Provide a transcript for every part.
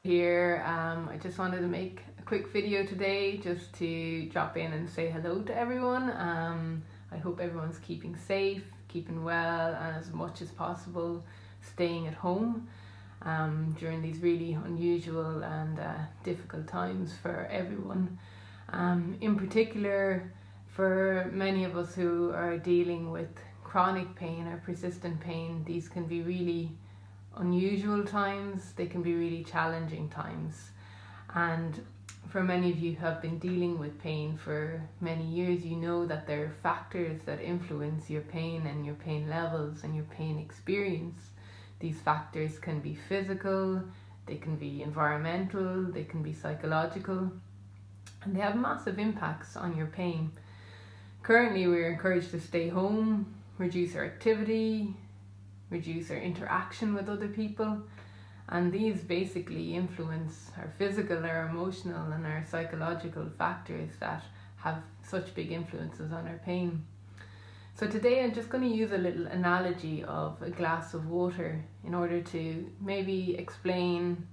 Here, I just wanted to make a quick video today just to drop in and say hello to everyone. I hope everyone's keeping safe, keeping well, and as much as possible staying at home during these really unusual and difficult times for everyone. In particular, for many of us who are dealing with chronic pain or persistent pain, these can be really unusual times. They can be really challenging times, and for many of you who have been dealing with pain for many years, you know that there are factors that influence your pain and your pain levels and your pain experience. These factors can be physical, they can be environmental, they can be psychological, and they have massive impacts on your pain. Currently, we're encouraged to stay home, reduce our activity, reduce our interaction with other people, and these basically influence our physical, our emotional and our psychological factors that have such big influences on our pain. So today I'm just going to use a little analogy of a glass of water in order to maybe explain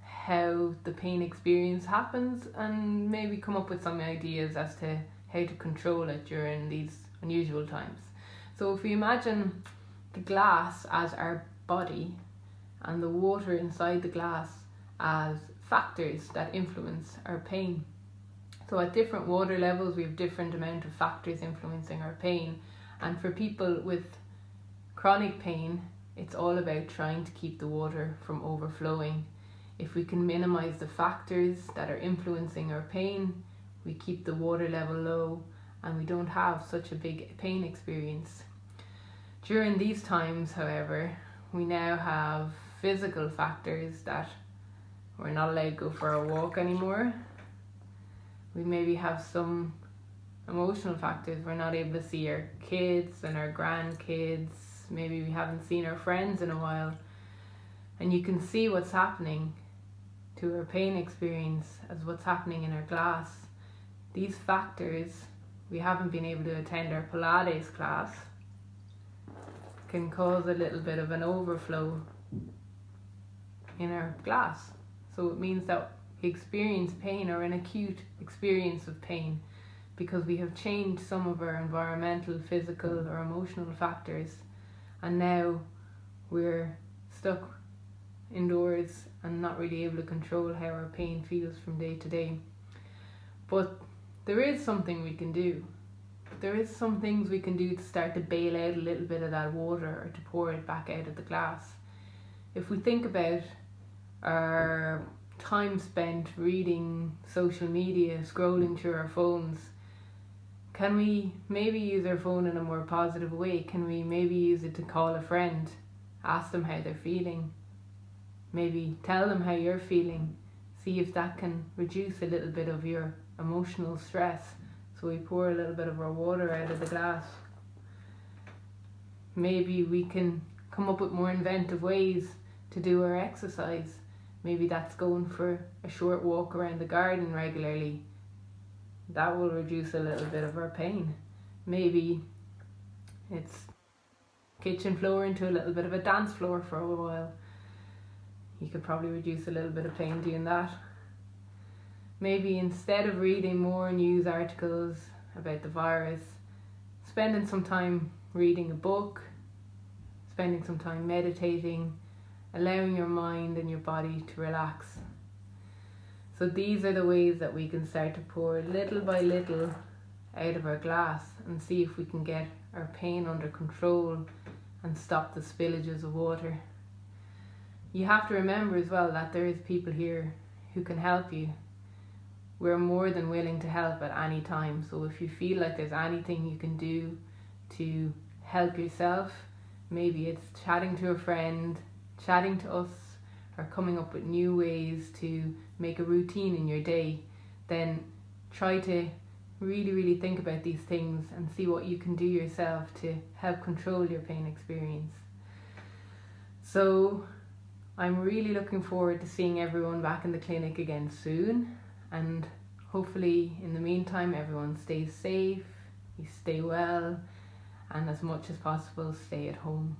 how the pain experience happens and maybe come up with some ideas as to how to control it during these unusual times. So if we imagine the glass as our body and the water inside the glass as factors that influence our pain. So at different water levels we have different amount of factors influencing our pain, and for people with chronic pain it's all about trying to keep the water from overflowing. If we can minimize the factors that are influencing our pain, we keep the water level low and we don't have such a big pain experience. During these times, however, we now have physical factors that we're not allowed to go for a walk anymore. We maybe have some emotional factors. We're not able to see our kids and our grandkids. Maybe we haven't seen our friends in a while. And you can see what's happening to our pain experience as what's happening in our glass. These factors, we haven't been able to attend our Pilates class, can cause a little bit of an overflow in our glass. So it means that we experience pain or an acute experience of pain because we have changed some of our environmental, physical or emotional factors, and now we're stuck indoors and not really able to control how our pain feels from day to day. But there is something we can do. There is some things we can do to start to bail out a little bit of that water or to pour it back out of the glass. If we think about our time spent reading social media, scrolling through our phones, can we maybe use our phone in a more positive way? Can we maybe use it to call a friend, ask them how they're feeling, maybe tell them how you're feeling, see if that can reduce a little bit of your emotional stress? So we pour a little bit of our water out of the glass. Maybe we can come up with more inventive ways to do our exercise. Maybe that's going for a short walk around the garden regularly. That will reduce a little bit of our pain. Maybe it's kitchen floor into a little bit of a dance floor for a while. You could probably reduce a little bit of pain doing that. Maybe instead of reading more news articles about the virus, spending some time reading a book, spending some time meditating, allowing your mind and your body to relax. So these are the ways that we can start to pour little by little out of our glass and see if we can get our pain under control and stop the spillages of water. You have to remember as well that there is people here who can help you. We're more than willing to help at any time. So if you feel like there's anything you can do to help yourself, maybe it's chatting to a friend, chatting to us, or coming up with new ways to make a routine in your day, then try to really think about these things and see what you can do yourself to help control your pain experience. So I'm really looking forward to seeing everyone back in the clinic again soon, and hopefully in the meantime everyone stays safe, you stay well, and as much as possible stay at home.